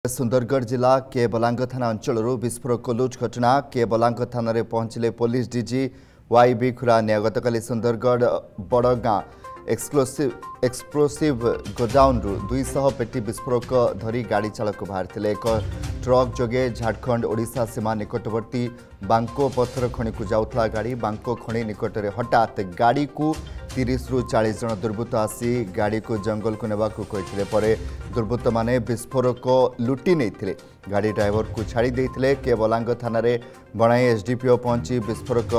सुंदरगढ़ जिला के बलांग थाना अंचल विस्फोरक लुट घटना के बलांग थाना रे पहुंचले पुलिस डीजी वाईबी खुरानिया गतकाली सुंदरगढ़ बड़गां एक्सप्लोसिव गोडाउन 200 पेटी विस्फोरक धरी गाड़ी चालक बाहर एक ट्रक जोगे झारखंड ओडिशा सीमा निकटवर्ती बांको पत्थर खणी को जाउथला गाड़ी बांको खणी निकट में हठात गाड़ी को 30 रु 40 जन दुर्बृत्त आसी गाड़ी को जंगल को नेबा को कहिथिले परे दुर्बृत्त माने विस्फोरक लुटी नैथिले गाड़ी ड्राइवर को छाड़ी देथिले के बलांग थाना रे बणाई एसडीपीओ पहुंची विस्फोरक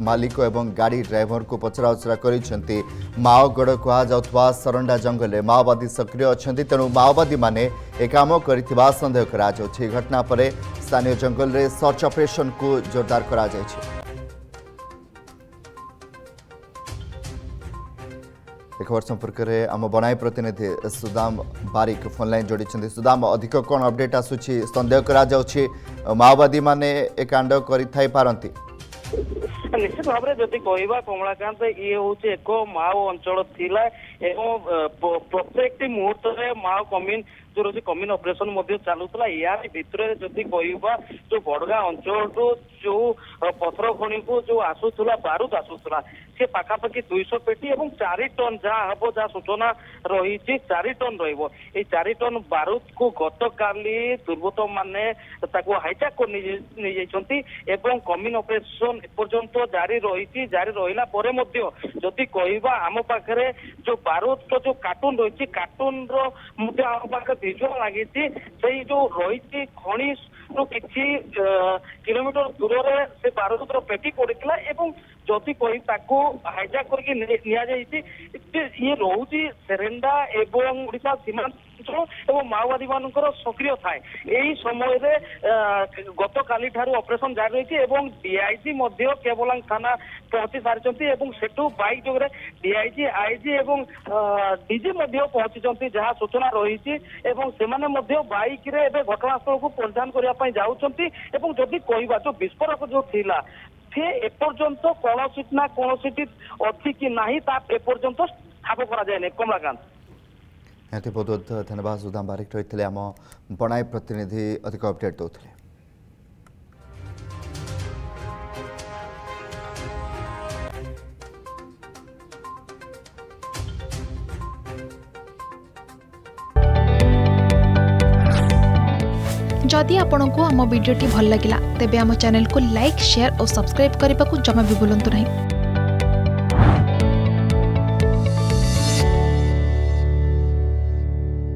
मालिक एवं गाड़ी ड्राइवर को पचराउचरा करिसेंती माओगढ़ कहा जाउथबा सरंडा जंगल में माओवादी सक्रिय अछंती तेणु माओवादी माने ए काम करिथिबा संदेह करा जाउछि। घटना पर स्थानीय जंगल रे सर्च ऑपरेशन को जोरदार करा जायछि। एक खबर संपर्क में आम बनाई प्रतिनिधि सुदाम बारिक फोन लाइन जोड़ी सुदाम अधिक कौन अपडेट आसुछि संदेह करा जाउछि माओवादी माने ए कांड करि पारंती निश्चित भाव में जदि कहवा कमलाकांत ये हूँ एक माओ अंचल थिला प्रत्येक मुहूर्त में माओ कमिन जो रही कमिन ऑपरेशन चलूला यार भितर जदि कहवा जो बड़गां अंचल जो पथर खणी को जो आसूला बारूद आसूला सी पाखापाखि 200 पेटी और 4 टन जहाँ हम जहाँ सूचना रही 4 टन रही टन बारूद को गतकाली दुर्बृत्त माने हाइजैक कर नहीं कमिन ऑपरेशन एपर्यंत जारी रही जारी रहा जदि कहवा आम पाखे जो बारूद तो जो कार्टून रही कार्टून आम पाखे विजुअल लगी से जो रही खणी किसी किलोमीटर दूर से बारूद पेटी पड़ता जदि कही हाइजैक करके ये रोचे सेरेंडा एवं ओडिशा सीमांचल और माओवादी मानकर सक्रिय थाए यही समय गत काली ठारू ऑपरेशन जारी रही डीआईजी केबलांग थाना पहुंची सारी सेठू बाइक जोगे डीआईजी आईजी और डीजी पहुंची जहाँ सूचना रही बाइक रे घटनास्थल को परिधान करने जाऊँगी जदि कहवा जो विस्फोरक जो थिला से एपर्यंत कौन ना कौन अच्छी कि ना एपर्यंत ठाप कर कमलाकांत बहुत बहुत धन्यवाद सुदाम बारिक रही आम बणाई प्रतिनिधि अधिक अपडेट दौले। जदि आपंक आम भिडी भल लगा तेब आम चैनल को लाइक शेयर और सब्सक्राइब करने को जमा भी भूलु नहीं।